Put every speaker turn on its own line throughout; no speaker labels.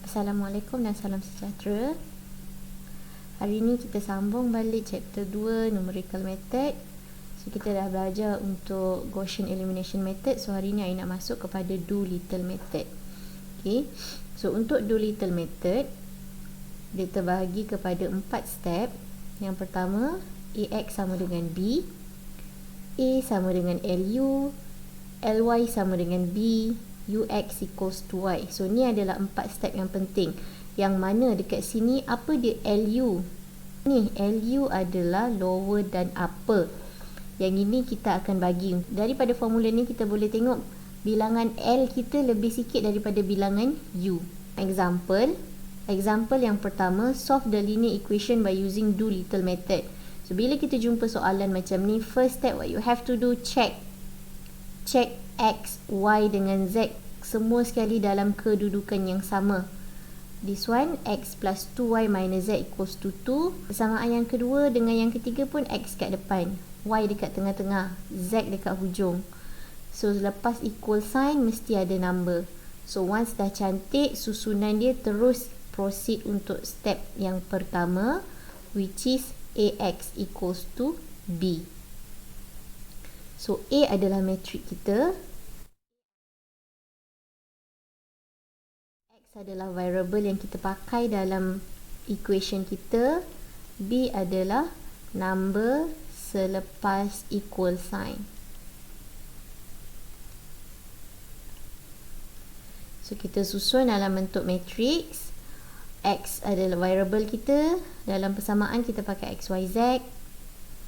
Assalamualaikum dan salam sejahtera. Hari ini kita sambung balik chapter 2 numerical method. So kita dah belajar untuk Gaussian elimination method. So hari ini I nak masuk kepada do little method. Okay. So untuk do little method, dia terbahagi kepada 4 step. Yang pertama, AX sama dengan B, A sama dengan LU, LY sama dengan B, UX equals to Y. So ni adalah 4 step yang penting. Yang mana dekat sini apa dia LU? Ni LU adalah lower dan upper. Yang ini kita akan bagi. Daripada formula ni kita boleh tengok bilangan L kita lebih sikit daripada bilangan U. Example yang pertama, solve the linear equation by using do little method. So bila kita jumpa soalan macam ni, first step what you have to do, check X, Y dengan Z semua sekali dalam kedudukan yang sama. This one, X plus 2Y minus Z equals to 2. Persamaan yang kedua dengan yang ketiga pun X kat depan, Y dekat tengah-tengah, Z dekat hujung. So lepas equal sign mesti ada number. So once dah cantik susunan dia, terus proceed untuk step yang pertama, which is AX equals to B. So A adalah matrik kita, X adalah variable yang kita pakai dalam equation kita, B adalah number selepas equal sign. So kita susun dalam bentuk matrix. X adalah variable kita, dalam persamaan kita pakai X, Y, Z.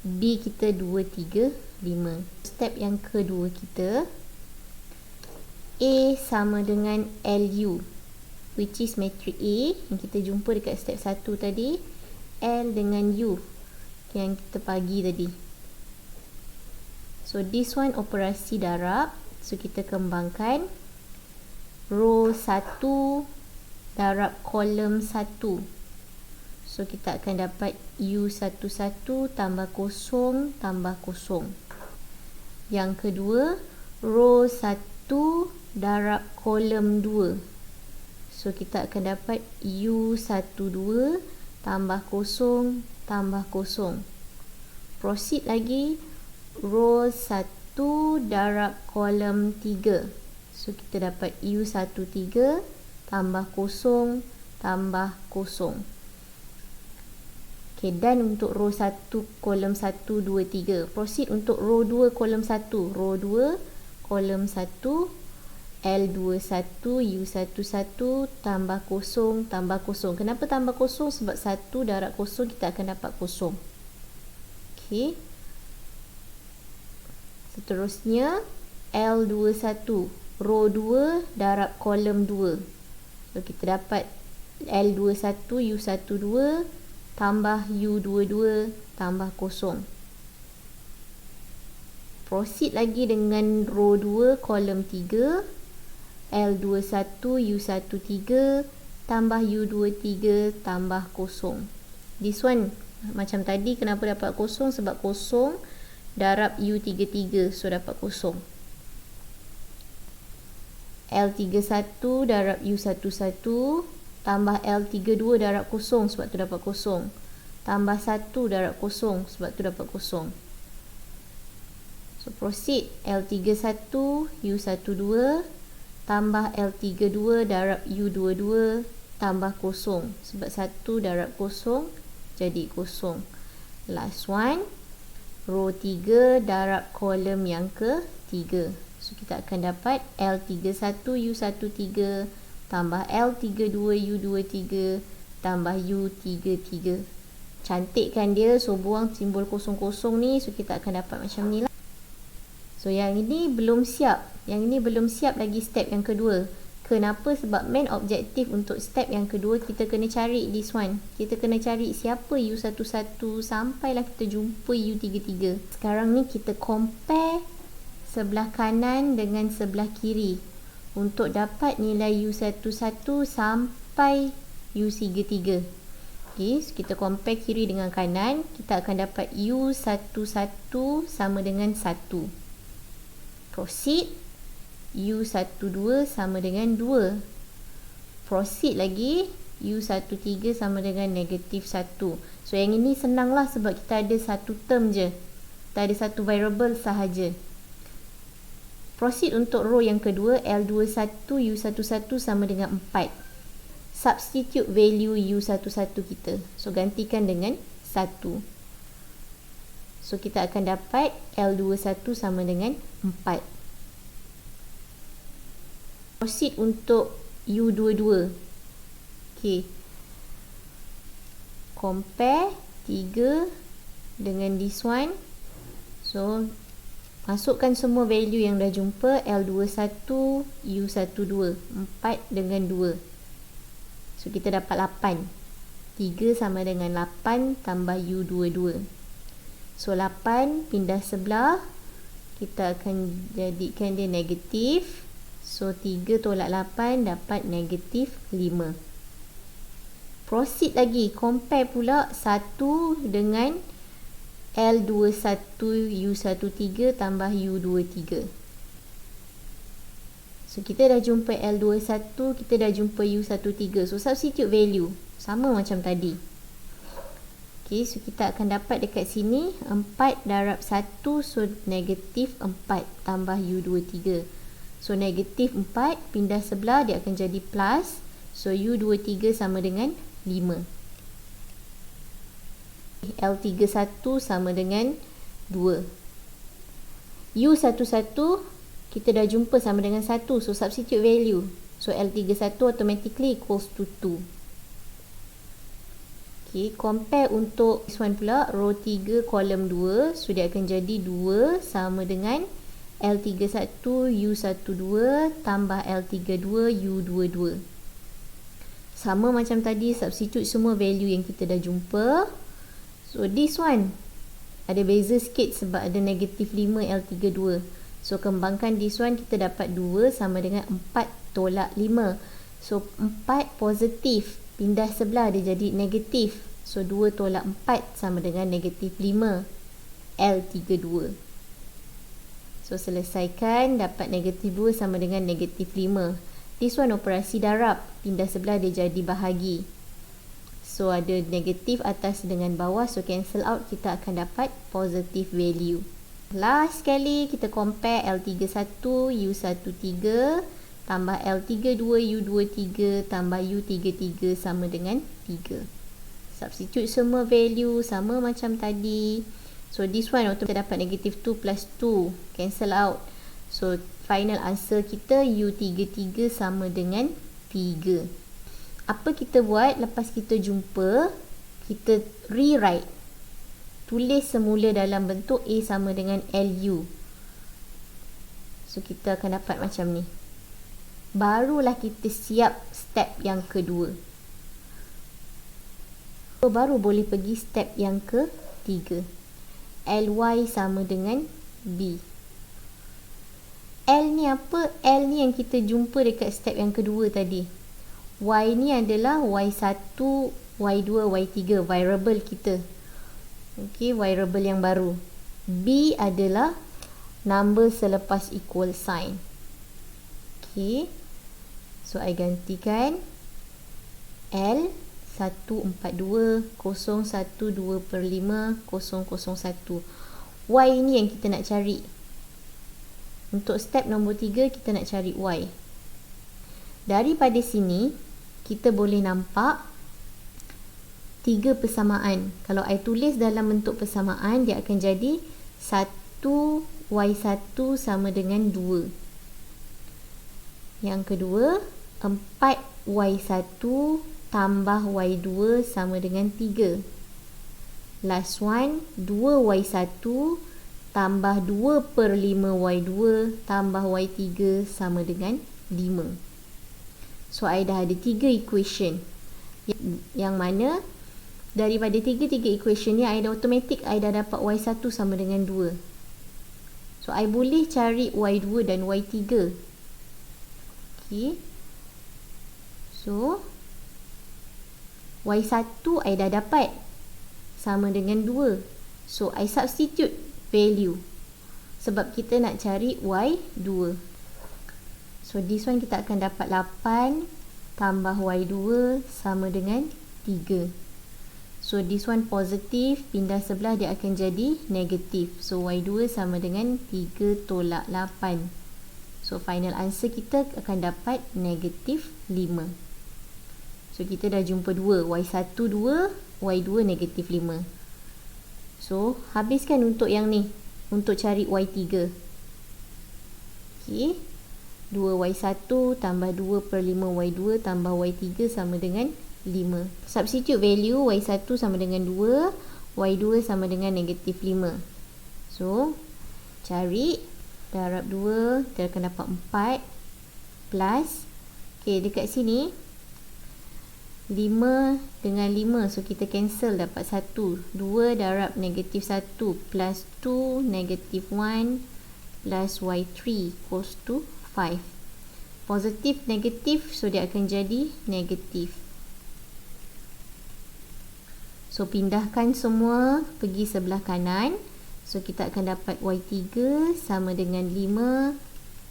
B kita 2, 3, 5. Step yang kedua kita, A sama dengan LU, which is matrix A yang kita jumpa dekat step 1 tadi, L dengan U yang kita bagi tadi. So this one operasi darab. So kita kembangkan row 1 darab kolom 1. So kita akan dapat U11 tambah kosong tambah kosong. Yang kedua, row 1 darab kolom 2. So kita akan dapat U12 tambah kosong tambah kosong. Proceed lagi, row 1 darab kolom 3. So kita dapat U13 tambah kosong tambah kosong. Okay, dan untuk row 1 kolom 1 2 3. Proceed untuk row 2 kolom 1. Row 2 kolom 1, L21 U11 tambah kosong tambah kosong. Kenapa tambah kosong? Sebab 1 darab kosong kita akan dapat kosong. Okay. Seterusnya L21 row 2 darab kolom 2. So kita dapat L21 U12 tambah U22 tambah kosong. Proceed lagi dengan row 2 kolom 3, L21 U13 tambah U23 tambah kosong. This one macam tadi, kenapa dapat kosong? Sebab kosong darab U33, so dapat kosong. L31 darab U11 tambah L32 darab kosong, sebab tu dapat kosong. Tambah 1 darab kosong, sebab tu dapat kosong. So proceed, L31 U12 tambah L32 darab U22 tambah kosong, sebab 1 darab kosong jadi kosong. Last one, row 3 darab kolom yang ke-3. So kita akan dapat L31 U13 tambah L32 U23 tambah U33. Cantik kan dia? So buang simbol kosong-kosong ni. So kita akan dapat macam ni lah. So yang ini belum siap. Yang ini belum siap lagi step yang kedua. Kenapa? Sebab main objektif untuk step yang kedua kita kena cari this one. Kita kena cari siapa U11 sampailah kita jumpa U33. Sekarang ni kita compare sebelah kanan dengan sebelah kiri untuk dapat nilai U11 sampai U33. Okay, so kita compare kiri dengan kanan, kita akan dapat U11 sama dengan 1. Proceed, U12 sama dengan 2. Proceed lagi. U13 sama dengan negatif 1. So yang ini senang lah sebab kita ada satu term je. Kita ada satu variable sahaja. Proceed untuk row yang kedua. L21 U11 sama dengan 4. Substitute value U11 kita. So gantikan dengan 1. So kita akan dapat L21 sama dengan 4. Proceed untuk U22. Okay. Compare 3 dengan this one. So masukkan semua value yang dah jumpa. L21 U12, 4 dengan 2. So kita dapat 8. 3 sama dengan 8 tambah U22. So 8 pindah sebelah, kita akan jadikan dia negatif. So 3 tolak 8 dapat negatif 5. Proceed lagi, compare pula 1 dengan L21 U13 tambah U23. So kita dah jumpa L21, kita dah jumpa U13. So substitute value, sama macam tadi. Okay, so kita akan dapat dekat sini 4 darab 1, so negatif 4 tambah U23. So negatif 4 pindah sebelah, dia akan jadi plus. So U23 sama dengan 5. L31 sama dengan 2. U11 kita dah jumpa sama dengan 1. So substitute value. So L31 automatically equals to 2. Okay, compare untuk this one pula. Row 3 column 2. So dia akan jadi 2 sama dengan L31 U12 tambah L32 U22. Sama macam tadi, substitute semua value yang kita dah jumpa. So this one ada beza sikit sebab ada negatif 5 L32. So kembangkan this one, kita dapat 2 sama dengan 4 tolak 5. So 4 positif, pindah sebelah dia jadi negatif. So 2 tolak 4 sama dengan negatif 5 L32. So selesaikan, dapat negatif 2 sama dengan negatif 5. This one operasi darab, pindah sebelah dia jadi bahagi. So ada negatif atas dengan bawah, so cancel out, kita akan dapat positive value. Last sekali kita compare L31 U13 tambah L32 U23 tambah U33 sama dengan 3. Substitute semua value sama macam tadi. So this one kita dapat negatif 2 plus 2, cancel out. So final answer kita U33 sama dengan 3. Apa kita buat lepas kita jumpa? Kita rewrite. Tulis semula dalam bentuk A sama dengan LU. So kita akan dapat macam ni. Barulah kita siap step yang kedua. So, baru boleh pergi step yang ketiga. LY sama dengan B. L ni apa? L ni yang kita jumpa dekat step yang kedua tadi. Y ni adalah Y1, Y2, Y3, variable kita. Okey, variable yang baru. B adalah number selepas equal sign. Okey. So I gantikan L 142 012/5 001. Y ni yang kita nak cari. Untuk step nombor 3 kita nak cari Y. Daripada sini kita boleh nampak 3 persamaan. Kalau I tulis dalam bentuk persamaan, dia akan jadi 1Y1 sama dengan 2. Yang kedua, 4Y1 tambah Y2 sama dengan 3. Last one, 2Y1 tambah 2/5Y2 tambah Y3 sama dengan 5. So, I dah ada 3 equation. Yang mana daripada 3 equation ni, I dah automatic, I dah dapat Y1 sama dengan 2. So, I boleh cari Y2 dan Y3. Okay. So, Y1 I dah dapat sama dengan 2. So, I substitute value. Sebab kita nak cari Y2. So, this one kita akan dapat 8 tambah y2 sama dengan 3. So this one positif, pindah sebelah dia akan jadi negatif. So y2 sama dengan 3 tolak 8. So final answer kita akan dapat negatif 5. So kita dah jumpa 2, y1 2, y2 negatif 5. So habiskan untuk yang ni, untuk cari y3. Okay, 2y1 tambah 2 per 5 y2 tambah y3 sama dengan 5. Substitute value, y1 sama dengan 2, y2 sama dengan negatif 5. So cari, darab 2, kita akan dapat 4 plus, okay, dekat sini 5 dengan 5, so kita cancel, dapat 1. 2 darab negatif 1 plus 2 negatif 1 plus y3 equals to 5. Positif negatif, so dia akan jadi negatif. So pindahkan semua pergi sebelah kanan. So kita akan dapat y3 sama dengan 5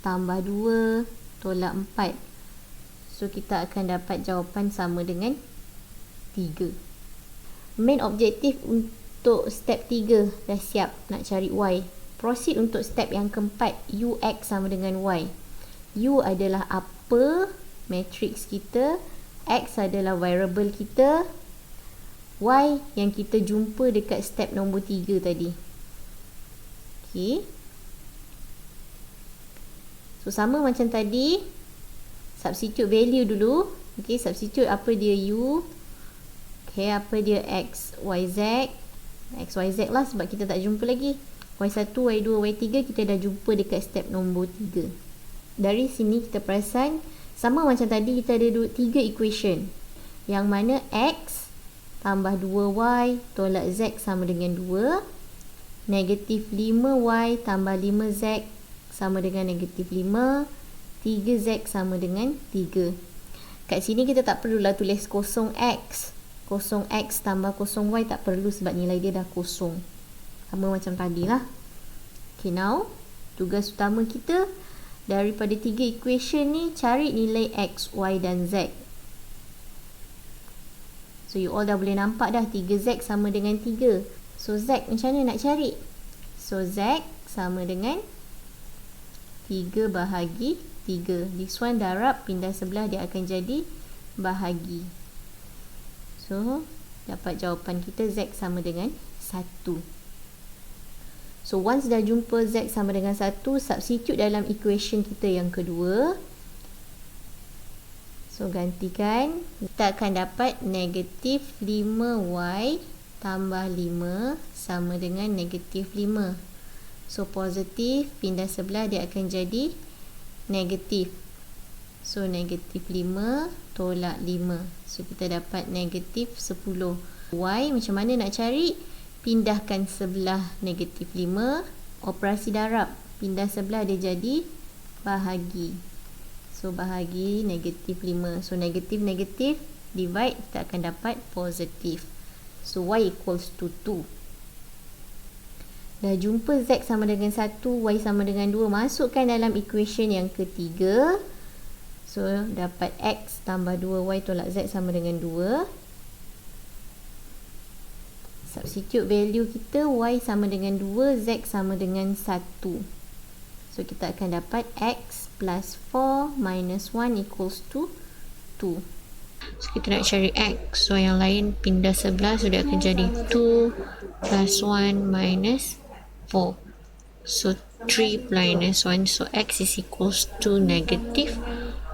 tambah 2 tolak 4. So kita akan dapat jawapan sama dengan 3. Main objektif untuk step 3 dah siap, nak cari y. Proceed untuk step yang keempat, ux sama dengan y. U adalah apa matrix kita, x adalah variable kita, y yang kita jumpa dekat step nombor 3 tadi. Okay. So sama macam tadi, substitute value dulu. Okay, substitute apa dia u, okay, apa dia x, y, z. X, y, z lah sebab kita tak jumpa lagi. Y1, y2, y3 kita dah jumpa dekat step nombor 3. Dari sini kita perasan sama macam tadi, kita ada 3 equation yang mana x tambah 2y tolak z sama dengan 2, negatif 5y tambah 5z sama dengan negatif 5, 3z sama dengan 3. Kat sini kita tak perlulah tulis 0x. 0x tambah 0y tak perlu sebab nilai dia dah kosong. Sama macam tadi lah. Okay, now tugas utama kita daripada 3 equation ni, cari nilai x, y dan z. So you all dah boleh nampak dah 3z sama dengan 3. So z macam mana nak cari? So z sama dengan 3 bahagi 3. This one darab, pindah sebelah dia akan jadi bahagi. So dapat jawapan kita z sama dengan 1. So once dah jumpa z sama dengan 1, substitute dalam equation kita yang kedua. So gantikan, kita akan dapat negatif 5y tambah 5 sama dengan negatif 5. So positif, pindah sebelah dia akan jadi negatif. So negatif 5 tolak 5. So kita dapat negatif 10. Y macam mana nak cari? Pindahkan sebelah negatif 5. Operasi darab, pindah sebelah dia jadi bahagi. So bahagi negatif 5. So negatif divide, kita akan dapat positif. So y equals to 2. Dah jumpa z sama dengan 1, y sama dengan 2. Masukkan dalam equation yang ketiga. So dapat x tambah 2y tolak z sama dengan 2. Substitute value kita, y sama dengan 2, z sama dengan 1. So kita akan dapat x plus 4 minus 1 equals to 2. So kita nak cari x. So yang lain pindah sebelah, so dia akan jadi 2 plus 1 minus 4. So 3 minus 1. So x is equals to negative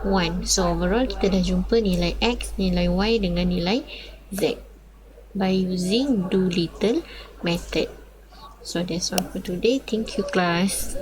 1. So overall kita dah jumpa nilai x, nilai y dengan nilai z by using Doolittle method. So that's all for today. Thank you class.